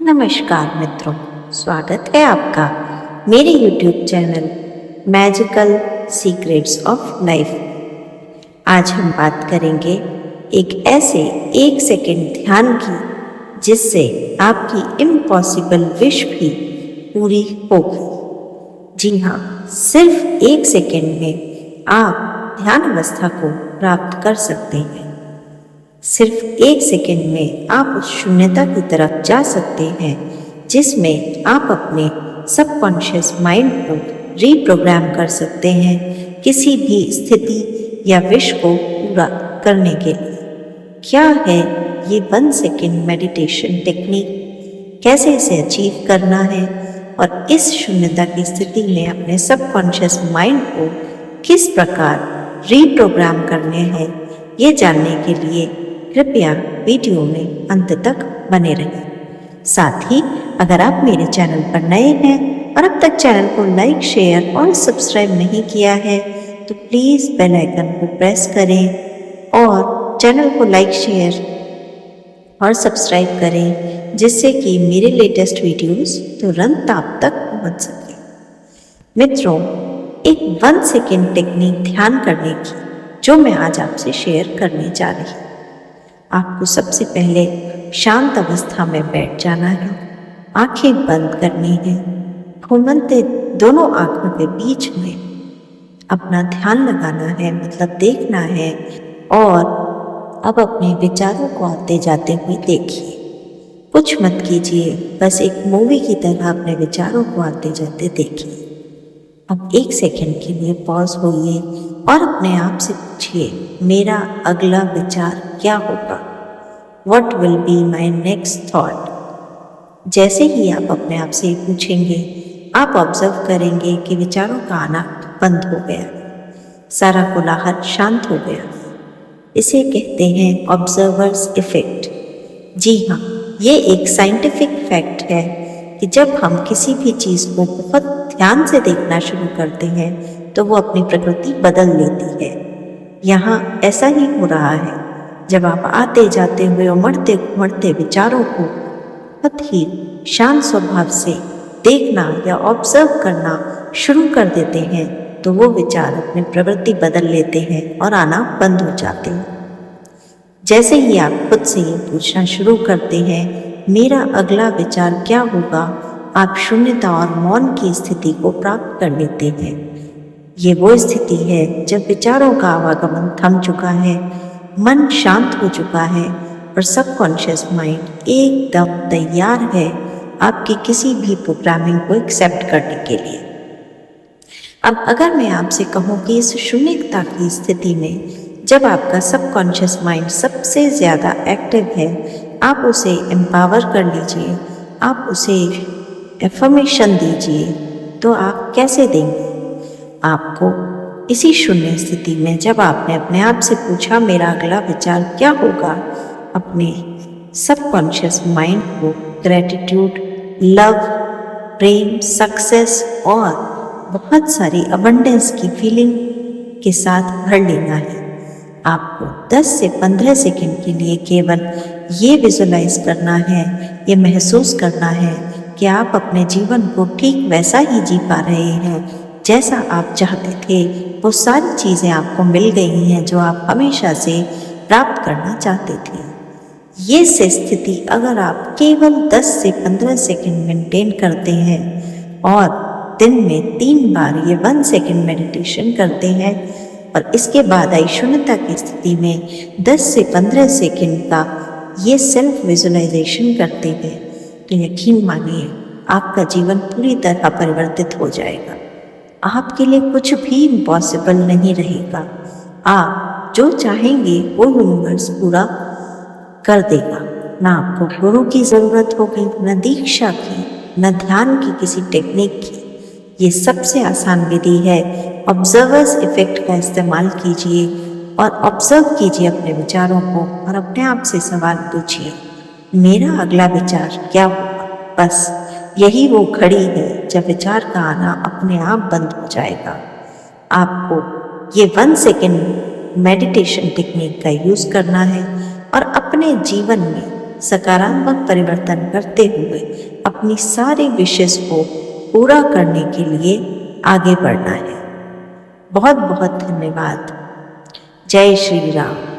नमस्कार मित्रों, स्वागत है आपका मेरे YouTube channel magical secrets of life. आज हम बात करेंगे एक ऐसे 1 सेकंड ध्यान की जिससे आपकी इम्पॉसिबल विश भी पूरी होगी। जी हाँ, सिर्फ 1 सेकंड में आप ध्यान अवस्था को प्राप्त कर सकते हैं। सिर्फ 1 सेकंड में आप उस शून्यता की तरफ जा सकते हैं जिसमें आप अपने सबकॉन्शियस माइंड को रीप्रोग्राम कर सकते हैं किसी भी स्थिति या विश को पूरा करने के लिए। क्या है ये 1 सेकंड मेडिटेशन टेक्निक, कैसे इसे अचीव करना है और इस शून्यता की स्थिति में अपने सबकॉन्शियस माइंड को किस प्रकार रीप्रोग्राम करने हैं, ये जानने के लिए कृपया वीडियो में अंत तक बने रहें। साथ ही अगर आप मेरे चैनल पर नए हैं और अब तक चैनल को लाइक, शेयर और सब्सक्राइब नहीं किया है तो प्लीज़ बेल आइकन को प्रेस करें और चैनल को लाइक, शेयर और सब्सक्राइब करें जिससे कि मेरे लेटेस्ट वीडियोस तुरंत आप तक पहुंच सके। मित्रों, एक 1 सेकंड टेक्निक ध्यान करने की जो मैं आज आपसे शेयर करने जा रही हूँ। आपको सबसे पहले शांत अवस्था में बैठ जाना है, आंखें बंद करनी है, घूमते दोनों आंखों के बीच में अपना ध्यान लगाना है, मतलब देखना है। और अब अपने विचारों को आते जाते हुए देखिए, कुछ मत कीजिए, बस एक मूवी की तरह अपने विचारों को आते जाते देखिए। अब 1 सेकंड के लिए पॉज होइए और अपने आप से पूछिए, मेरा अगला विचार क्या होगा? What will be my next thought? जैसे ही आप अपने आप से पूछेंगे, आप ऑब्जर्व करेंगे कि विचारों का आना बंद हो गया, सारा कोलाहल शांत हो गया। इसे कहते हैं ऑब्जर्वर्स इफेक्ट। जी हाँ, ये एक साइंटिफिक फैक्ट है कि जब हम किसी भी चीज़ को बहुत ध्यान से देखना शुरू करते हैं तो वो अपनी प्रकृति बदल लेती है। यहाँ ऐसा ही हो रहा है। जब आप आते जाते हुए उमड़ते घुमड़ते विचारों को बहुत ही शांत स्वभाव से देखना या ऑब्जर्व करना शुरू कर देते हैं तो वो विचार अपनी प्रवृत्ति बदल लेते हैं और आना बंद हो जाते हैं। जैसे ही आप खुद से ये पूछना शुरू करते हैं, मेरा अगला विचार क्या होगा, आप शून्यता और मौन की स्थिति को प्राप्त कर लेते हैं। ये वो स्थिति है जब विचारों का आवागमन थम चुका है, मन शांत हो चुका है और सबकॉन्शियस माइंड एकदम तैयार है आपकी किसी भी प्रोग्रामिंग को एक्सेप्ट करने के लिए। अब अगर मैं आपसे कहूँ कि इस शून्यता की स्थिति में जब आपका सबकॉन्शियस माइंड सबसे ज़्यादा एक्टिव है, आप उसे एम्पावर कर लीजिए, आप उसे एफर्मेशन दीजिए, तो आप कैसे देंगे? आपको इसी शून्य स्थिति में जब आपने अपने आप से पूछा मेरा अगला विचार क्या होगा, अपने सबकॉन्शियस माइंड को ग्रैटिट्यूड, लव, प्रेम, सक्सेस और बहुत सारी अबंडेंस की फीलिंग के साथ भर लेना है। आपको 10 से 15 सेकंड के लिए केवल ये विजुलाइज करना है, ये महसूस करना है कि आप अपने जीवन को ठीक वैसा ही जी पा रहे हैं जैसा आप चाहते थे। वो सारी चीज़ें आपको मिल गई हैं जो आप हमेशा से प्राप्त करना चाहते थे। ये से स्थिति अगर आप केवल 10 से 15 सेकंड मेंटेन करते हैं और दिन में 3 बार ये 1 सेकंड मेडिटेशन करते हैं और इसके बाद आई शून्यता की स्थिति में 10 से 15 सेकंड का ये सेल्फ विजुलाइजेशन करते हैं, तो यकीन मानिए आपका जीवन पूरी तरह परिवर्तित हो जाएगा। आपके लिए कुछ भी इम्पॉसिबल नहीं रहेगा। आप जो चाहेंगे वो यूनिवर्स पूरा कर देगा। ना आपको गुरु की ज़रूरत होगी, न दीक्षा की, न ध्यान की किसी टेक्निक की। ये सबसे आसान विधि है। ऑब्जर्वर्स इफेक्ट का इस्तेमाल कीजिए और ऑब्जर्व कीजिए अपने विचारों को और अपने आप से सवाल पूछिए, मेरा अगला विचार क्या होगा? बस यही वो घड़ी है जब विचार का आना अपने आप बंद हो जाएगा। आपको ये 1 सेकंड मेडिटेशन टेक्निक का यूज़ करना है और अपने जीवन में सकारात्मक परिवर्तन करते हुए अपनी सारी विशेष को पूरा करने के लिए आगे बढ़ना है। बहुत बहुत धन्यवाद। जय श्री राम।